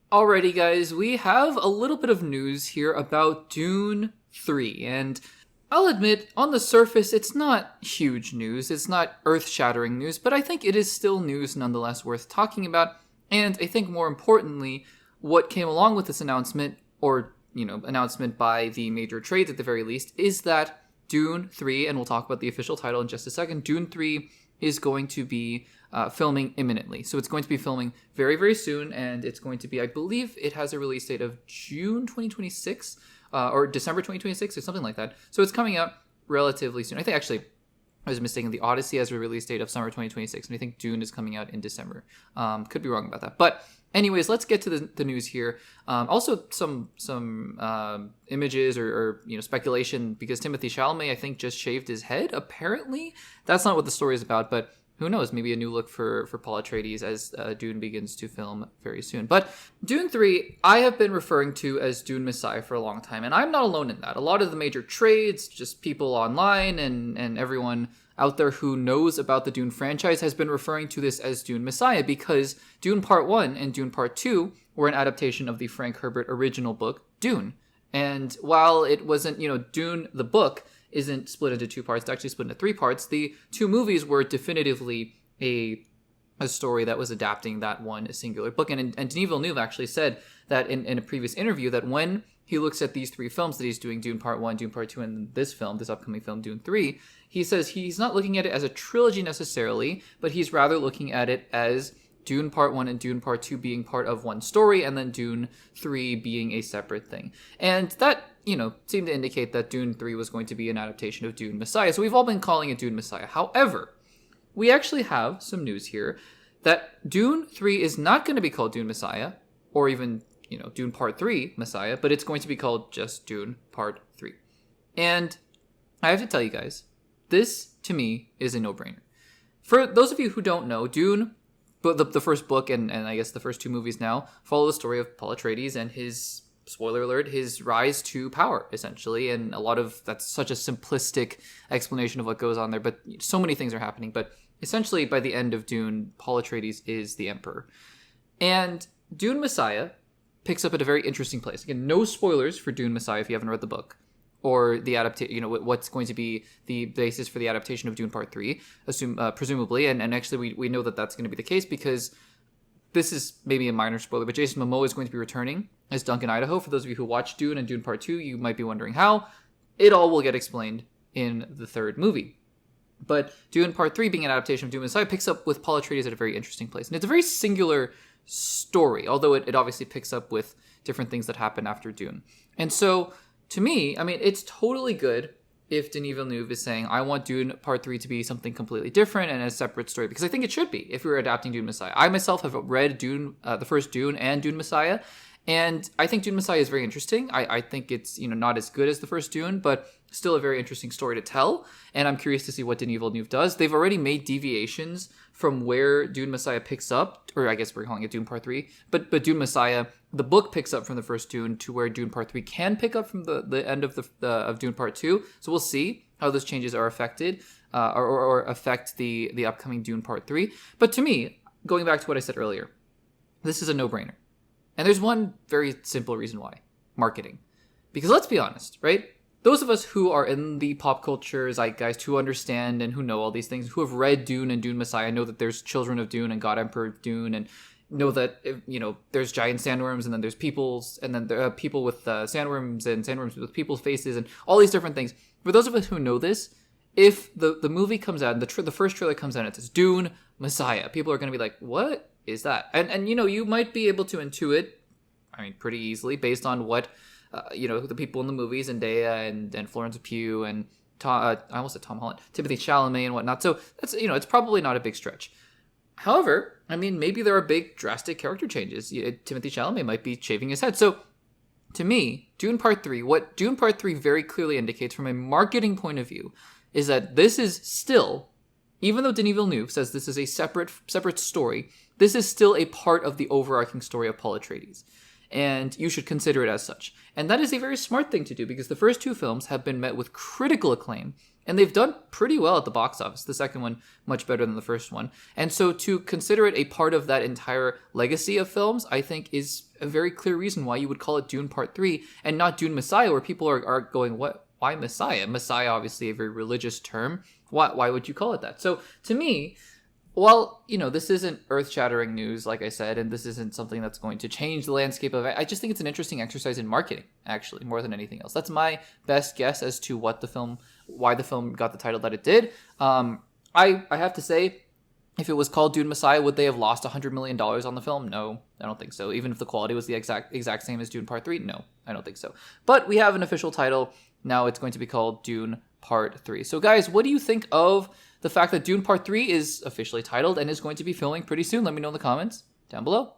Alrighty, guys, we have a little bit of news here about Dune 3, and I'll admit, on the surface, it's not huge news, it's not earth-shattering news, but I think it is still news nonetheless worth talking about, and I think more importantly, what came along with this announcement, or, announcement by the major trades at the very least, is that Dune 3, and we'll talk about the official title in just a second, Dune 3 is going to be filming imminently. So it's going to be filming very, very soon, and it's going to be, I believe it has a release date of June 2026, or December 2026, or something like that. So it's coming out relatively soon. I think actually, I was mistaken, the Odyssey has a release date of summer 2026, and I think Dune is coming out in December. Could be wrong about that. But anyways, let's get to the news here. Also, some images or speculation, because Timothée Chalamet, I think, just shaved his head, apparently. That's not what the story is about, but who knows? Maybe a new look for Paul Atreides as Dune begins to film very soon. But Dune 3, I have been referring to as Dune Messiah for a long time, and I'm not alone in that. A lot of the major trades, just people online and everyone out there who knows about the Dune franchise has been referring to this as Dune Messiah because Dune Part 1 and Dune Part 2 were an adaptation of the Frank Herbert original book, Dune. And while it wasn't, Dune the book isn't split into two parts, it's actually split into three parts. The two movies were definitively a story that was adapting that one singular book. And Denis Villeneuve actually said that in a previous interview that when he looks at these three films that he's doing, Dune Part 1, Dune Part 2, and this upcoming film, Dune 3, he says he's not looking at it as a trilogy necessarily, but he's rather looking at it as Dune Part 1 and Dune Part 2 being part of one story, and then Dune 3 being a separate thing. And that, seemed to indicate that Dune 3 was going to be an adaptation of Dune Messiah. So we've all been calling it Dune Messiah. However, we actually have some news here that Dune 3 is not going to be called Dune Messiah, or even, Dune Part 3 Messiah, but it's going to be called just Dune Part 3. And I have to tell you guys, this, to me, is a no-brainer. For those of you who don't know, Dune, the first book, and I guess the first two movies now, follow the story of Paul Atreides and his, spoiler alert, his rise to power, essentially. And a lot of, that's such a simplistic explanation of what goes on there, but so many things are happening. But essentially, by the end of Dune, Paul Atreides is the emperor. And Dune Messiah picks up at a very interesting place. Again, no spoilers for Dune Messiah if you haven't read the book, or the adaptation, what's going to be the basis for the adaptation of Dune Part 3, presumably. And actually, we know that that's going to be the case because this is maybe a minor spoiler, but Jason Momoa is going to be returning as Duncan Idaho. For those of you who watched Dune and Dune Part 2, you might be wondering how. It all will get explained in the third movie. But Dune Part 3, being an adaptation of Dune Messiah, picks up with Paul Atreides at a very interesting place. And it's a very singular story, although it obviously picks up with different things that happen after Dune. And so, to me, it's totally good if Denis Villeneuve is saying, I want Dune Part 3 to be something completely different and a separate story, because I think it should be if we were adapting Dune Messiah. I myself have read Dune, the first Dune and Dune Messiah, and I think Dune Messiah is very interesting. I think it's, not as good as the first Dune, but still a very interesting story to tell, and I'm curious to see what Denis Villeneuve does. They've already made deviations from where Dune Messiah picks up, or I guess we're calling it Dune Part 3, but Dune Messiah, the book picks up from the first Dune to where Dune Part 3 can pick up from the end of of Dune Part 2. So we'll see how those changes are affected, or affect the upcoming Dune Part 3. But to me, going back to what I said earlier, this is a no-brainer. And there's one very simple reason why. Marketing. Because let's be honest, right? Those of us who are in the pop culture zeitgeist, who understand and who know all these things, who have read Dune and Dune Messiah, know that there's Children of Dune and God Emperor of Dune, and know that, there's giant sandworms, and then there's peoples, and then there are people with sandworms, and sandworms with people's faces, and all these different things. For those of us who know this, if the movie comes out, and the first trailer comes out, and it says Dune Messiah, people are going to be like, what is that? And you might be able to intuit, pretty easily, based on what the people in the movies, and Zendaya and Florence Pugh and I almost said Tom Holland, Timothée Chalamet and whatnot. So that's it's probably not a big stretch. However, maybe there are big drastic character changes. Timothée Chalamet might be shaving his head. So to me, Dune Part 3, what Dune Part 3 very clearly indicates from a marketing point of view is that this is still, even though Denis Villeneuve says this is a separate story, this is still a part of the overarching story of Paul Atreides. And you should consider it as such. And that is a very smart thing to do, because the first two films have been met with critical acclaim, And they've done pretty well at the box office. The second one, much better than the first one. And so to consider it a part of that entire legacy of films, I think is a very clear reason why you would call it Dune Part 3 and not Dune Messiah, where people are going, what? Why Messiah? Messiah, obviously a very religious term. Why would you call it that? So to me, while, this isn't earth-shattering news, like I said, and this isn't something that's going to change the landscape of it, I just think it's an interesting exercise in marketing, actually, more than anything else. That's my best guess as to why the film got the title that it did. I have to say, if it was called Dune Messiah, would they have lost $100 million on the film? No, I don't think so. Even if the quality was the exact same as Dune Part 3? No, I don't think so. But we have an official title. Now it's going to be called Dune Part 3. So guys, what do you think of the fact that Dune Part 3 is officially titled and is going to be filming pretty soon? Let me know in the comments down below.